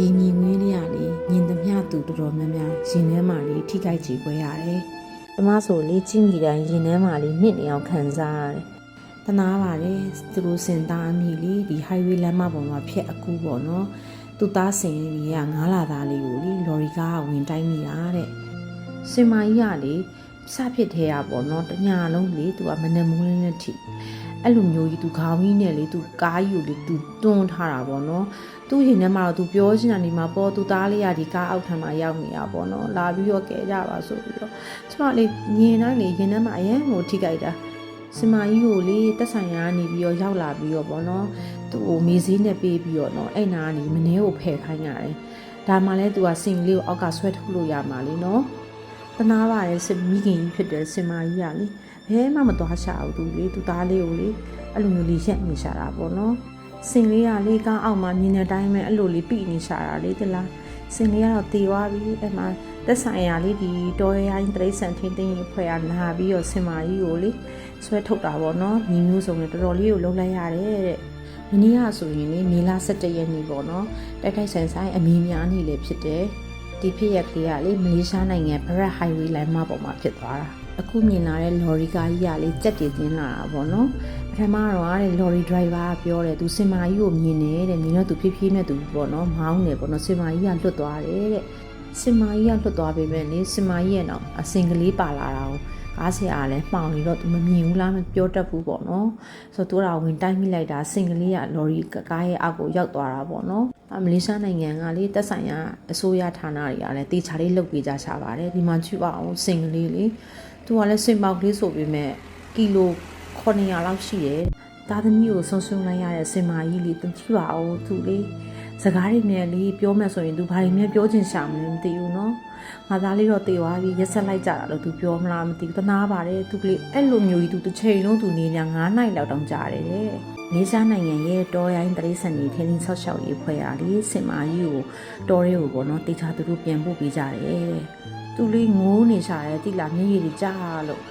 ဒီမြင်ငွေးလေးရလေမြင်သမျှသူတော်တော်များများရင်ထဲမှာလေးထိခိုက်ကြေကွဲရတယ်။အမဆိုလေးကြည့်မိတိုင်းရင်ထဲမှာလေးနစ်နေအောင်ခံစားရတယ်။တနာပါတယ်သူတို့စင်သားအမိလေးဒီ highway လမ်းမပေါ်မှာဖြတ်အကူပေါ့နော်။သူသားစင်ကြီးက9လသားလေးကိုလေလော်ရီကားဝင်တိုင်းမိတာတဲ့။စင်မကြီးကလေစဖြစ်သေးရပေါ့နော်တညာလုံးလေသူကမနှမူးလေးနဲ့ထိအဲ့လိုမျိုးကြီးသူခေါင်းကြီးနဲ့လေသူကားကြီးကိုလေသူတွန်းထားတာပေါ့နော်သူ့ရင်ထဲမှာတော့သူပြောချင်တာနေမှာပေါ့သူသားလေးကဒီကားအောက်ထမ်းမှာရောက်နေတာပေါ့နော်လာပြီးတော့ကဲကြပါဆိုပြီးတော့ကျမလေးမြင်တိုင်းလေရင်ထဲမှာအရင်ကိုထိကြိုက်တာစမကြီးကိုလေတက်ဆိုင်ရာကနေပြီးတော့ရောက်လာပြီးတော့ပေါ့နော်သူ့ကိုမေးစည်းနဲ့ပေးပြီးတော့နော်အဲ့နာကနေမနှဲကိုဖယ်ခိုင်းရတယ်ဒါမှလည်းသူကစင်လေးကိုအောက်ကဆွဲထုတ်လို့ရမှာလေနော်တနာပါတယ်စမိခင်ကြီးဖြစ်တဲ့စင်မကြီးကလေဘဲမှမသွားရှာဘူးသူလေသူသားလေးကိုလေအဲ့လိုမျိုးလေးရက်နေရှာတာပေါ့နော်စင်လေးကလေကားအောက်မှာမြင်တဲ့အတိုင်းပဲအဲ့လိုလေးပြိနေရှာတာလေတလားစင်လေးကတော့တေသွားပြီအဲ့မှာသက်ဆိုင်ရာလေးဒီတော်ရိုင်းတရိတ်ဆန်ထင်းတင်းကြီးဖွဲ့ရနာပြီးတော့စင်မကြီးကိုလေဆွဲထုတ်တာပေါ့နော်ညီမျိုးစုံနဲ့တော်တော်လေးကိုလှုပ်လိုက်ရတယ်တဲ့မနေ့ကဆိုရင်လေမေလ17ရက်နေ့ပေါ့နော်တိုက်ခိုက်ဆိုင်ဆိုင်အမီးများနေလေဖြစ်တယ်ဒီဖြစ်ရက်ကလေးကလေမလေးရှားနိုင်ငံဘရက်ဟိုင်ဝေးလမ်းမပေါ်မှာဖြစ်သွားတာအခုမြင်လာတဲ့လော်ရီကားကြီးကလေကြက်တည်တင်းလာတာပေါ့နော်ပထမတော့တဲ့လော်ရီဒရိုင်ဘာကပြောတယ်သူစင်မာကြီးကိုမြင်နေတဲ့မြင်တော့သူဖြည်းဖြည်းနဲ့သူပေါ့နော်မောင်းနေပေါ့နော်စင်မာကြီးကလွတ်သွားတယ်တဲ့စင်မာကြီးကလွတ်သွားပေမဲ့လေစင်မာကြီးရဲ့တော့အစင်ကလေးပါလာတာကိုကားဆရာလည်းမှောင်နေတော့သူမမြင်ဘူးလားမပြောတတ်ဘူးပေါ့နော်ဆိုတော့သူကဝင်တိုက်မိလိုက်တာစင်ကလေးကလော်ရီကားရဲ့အောက်ကိုရောက်သွားတာပေါ့နော်မလေးရှားနိုင်ငံကလေတက်ဆိုင်ရာအစိုးရဌာနတွေကလည်းတေချာလေးလုပ်ပေးကြရှာပါတယ်ဒီမှာကြည့်ပါအောင်စင်ကလေးလေသူကလည်းစင်ပေါက်ကလေးဆိုပေမဲ့ကီလို900လောက်ရှိတယ်သားသမီးကိုဆုံးရှုံးလိုက်ရတဲ့စင်မာကြီးလေးသူကြည့်ပါအောင်သူလေးစကားတွေမြဲလေးပြောမှဆိုရင်သူဘာတွေမြဲပြောချင်ရှာမလဲမသိဘူးနော်ငါသားလေးတော့တေသွားပြီရက်ဆက်လိုက်ကြတာလို့သူပြောမလားမသိဘူးတနာပါတယ်သူကလေးအဲ့လိုမျိုးကြီးသူတစ်ချိန်လုံးသူနေကြ9နိုင်လောက်တောင်ကြာတယ်တဲ့လေးရှားနိုင်ငံရဲ့တော်ရိုင်းတရိတ်ဆန်ကြီးထင်းထင်းဆော့ရှောက်ရေးဖွဲ့ရလေစင်မာကြီးကိုတော်ရဲကိုပေါ့နော်တေချာသူတို့ပြန်ပို့ပေးကြတယ်တဲ့သူလေးငိုးနေရှာတယ်တိလာမျက်ရည်တွေကြာလို့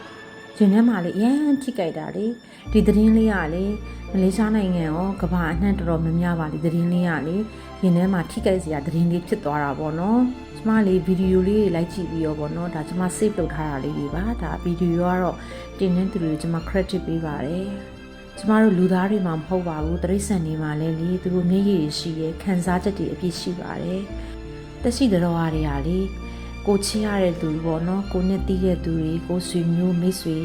ရင်ထဲမှာလေအရန်ထိကြိုက်တာလေဒီသတင်းလေးကလေမလေးရှားနိုင်ငံရောကမ္ဘာအနှံ့တော်တော်များများပါလေသတင်းလေးကလေရင်ထဲမှာထိကြိုက်စရာသတင်းလေးဖြစ်သွားတာပေါ့နော်ကျမလေးဗီဒီယိုလေးတွေလိုက်ကြည့်ပြီးရောပေါ့နော်ဒါကျမ save လုပ်ထားတာလေးတွေပါဒါဗီဒီယိုကတော့တင်နေသူတွေကျမ credit ပေးပါတယ်ကျမတို့လူသားတွေမှာမဟုတ်ပါဘူးတရိတ်ဆန်တွေမှာလည်းလေသူတို့မျက်ရည်ရှိရဲခံစားချက်တွေအပြည့်ရှိပါတယ်တက်ရှိတော်ရတွေကလေကိုချစ်ရတဲ့သူပေါ့နော်ကိုနဲ့တီးတဲ့သူတွေကိုဆွေမျိုးမိတ်ဆွေ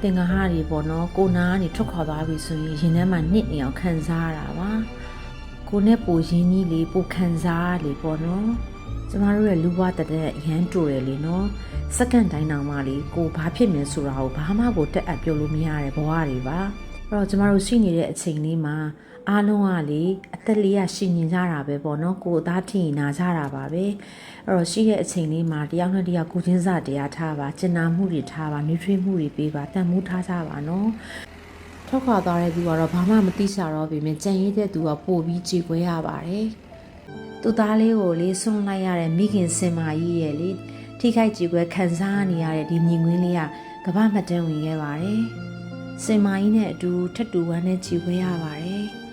တင်ငါဟာတွေပေါ့နော်ကိုနာကနေထွက်ခွာသွားပြီဆိုရင်ရင်ထဲမှာနစ်နေအောင်ခံစားရတာပါကိုနဲ့ပိုရင်းကြီးလေးပိုခံစားရလေပေါ့နော်ကျမတို့ရဲ့လူဘဝတဲ့အရန်တူတယ်လေနော်စက္ကန့်တိုင်းတောင်မှလေကိုဘာဖြစ်နေဆိုတာကိုဘာမှကိုတက်အပ်ပြောလို့မရတဲ့ဘဝတွေပါအဲ့တော့ကျမတို့ရှိနေတဲ့အချိန်လေးမှာအားလုံးကလေအသက်လေးရရှင်မြင်ကြတာပဲပေါ့နော်ကိုအသားထင်ရင်နာကြတာပါပဲအဲ့တော့ရှိတဲ့အချိန်လေးမှာတယောက်နဲ့တယောက်ကိုချင်းစာတရားထားပါကျင်နာမှုတွေထားပါနှွေးထွေးမှုတွေပေးပါတန်မိုးထားကြပါနော်ထောက်ခွာသွားတဲ့သူကတော့ဘာမှမသိချတော့ပေမဲ့ကြံရည်တဲ့သူကပို့ပြီးကြေကွဲရပါတယ်သူသားလေးကိုလေဆွန့်လိုက်ရတဲ့မိခင်စင်မာကြီးရဲ့လေထိခိုက်ကြေကွဲခံစားနေရတဲ့ဒီမြင်ကွင်းလေးကကမ္ဘာမှတ်တမ်းဝင်ခဲ့ပါတယ်စင်မာကြီးနဲ့အတူထက်တူဝမ်းနဲ့ကြေကွဲရပါတယ်